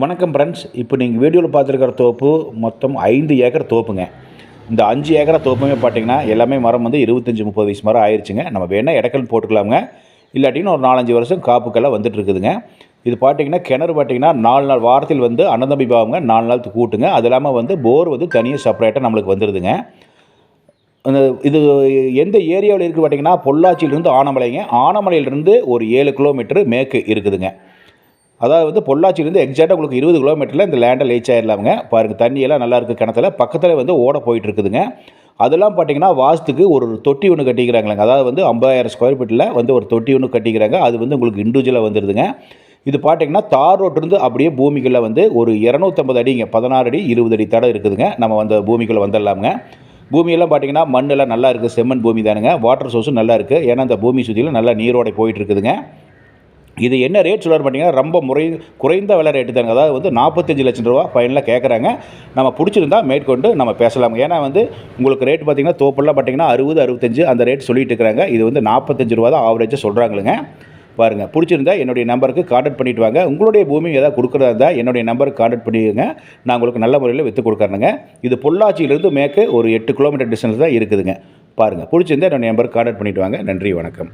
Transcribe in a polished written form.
வணக்கம் ஃப்ரெண்ட்ஸ். இப்போ நீங்கள் வீடியோவில் பார்த்துருக்கிற தோப்பு மொத்தம் 5 ஏக்கர் தோப்புங்க. இந்த 5 ஏக்கரா தோப்புமே பார்த்தீங்கன்னா எல்லாமே மரம் வந்து 25-30 வயசு மரம் ஆயிடுச்சுங்க. நம்ம வேணால் இடக்கல் போட்டுக்கலாமுங்க. இல்லாட்டின்னு ஒரு 4-5 வருஷம் காப்புக்கெல்லாம் வந்துட்டு இருக்குதுங்க. இது பார்த்தீங்கன்னா கிணறு பார்த்தீங்கன்னா 4 நாள் வாரத்தில் வந்து அண்ணன் தம்பி பாவங்க 4 நாள் கூட்டுங்க. அது இல்லாமல் வந்து போர் வந்து தனியாக செப்பரேட்டாக நம்மளுக்கு வந்துடுதுங்க. இது எந்த ஏரியாவில் இருக்குது பார்த்தீங்கன்னா பொள்ளாச்சியிலிருந்து ஆனமலைங்க. ஆனமலையிலிருந்து ஒரு 7 கிலோமீட்டர் மேற்கு இருக்குதுங்க. அதாவது வந்து பொள்ளாச்சியிலேருந்து எக்ஸாக்டாக உங்களுக்கு 20 கிலோமீட்டரில் இந்த லேண்டை லேச் ஆயிடலாமுங்க. பாருங்கள், தண்ணியெல்லாம் நல்லா இருக்குது. கிணத்துல பக்கத்தில் வந்து ஓட போயிட்டு இருக்குதுங்க. அதெல்லாம் பார்த்தீங்கன்னா வாஸ்துக்கு ஒரு தொட்டி ஒன்று கட்டிக்கிறாங்களேங்க. அதாவது வந்து 50,000 ஸ்கொயர் ஃபீட்டில் வந்து ஒரு தொட்டி ஒன்று கட்டிக்கிறாங்க. அது வந்து உங்களுக்கு இண்டிவிஜுவலாக வந்துடுதுங்க. இது பார்த்தீங்கன்னா தார் ரோட்டிலிருந்து அப்படியே பூமிக்குள்ளே வந்து ஒரு 250 அடிங்க, 16 அடி 20 அடி தடம் இருக்குதுங்க. நம்ம அந்த பூமிக்குள்ளே வந்துடலாமுங்க. பூமியெல்லாம் பார்த்தீங்கன்னா மண்ணெல்லாம் நல்லா இருக்குது, செம்மண் பூமி தானுங்க. வாட்டர் சோர்ஸும் நல்லா இருக்குது. ஏன்னா அந்த பூமி சுற்றிலும் நல்லா நீரோடை போயிட்டு இருக்குதுங்க. இது என்ன ரேட் சொல்கிறார் பார்த்தீங்கன்னா ரொம்ப குறைந்த விலை ரேட்டு தாங்க. அதாவது வந்து 45 லட்சம் ரூபா ஃபைனலாக கேட்குறாங்க. நம்ம பிடிச்சிருந்தா மேற்கொண்டு நம்ம பேசலாம். ஏன்னா வந்து உங்களுக்கு ரேட் பார்த்தீங்கன்னா தோப்பெல்லாம் பார்த்தீங்கன்னா 60-65 அந்த ரேட் சொல்லிட்டு இருக்கிறாங்க. இது வந்து 45 ரூபா தான் ஆவரேஜாக சொல்கிறாங்களுங்க. பாருங்கள், பிடிச்சிருந்தா என்னுடைய நம்பருக்கு கான்டாக்ட் பண்ணிவிட்டு வாங்க. உங்களுடைய பூமி ஏதாவது கொடுக்குறதா இருந்தால் என்னுடைய நம்பருக்கு கான்டாக்ட் பண்ணிடுங்க. நான் உங்களுக்கு நல்ல முறையில் விற்று கொடுக்குறேனுங்க. இது பொள்ளாச்சியிலிருந்து மேற்கு ஒரு 8 கிலோமீட்டர் டிஸ்டன்ஸ் தான் இருக்குதுங்க. பாருங்கள், பிடிச்சிருந்தா என்னுடைய நம்பருக்கு கான்டாக்ட் பண்ணிவிட்டு வாங்க. நன்றி, வணக்கம்.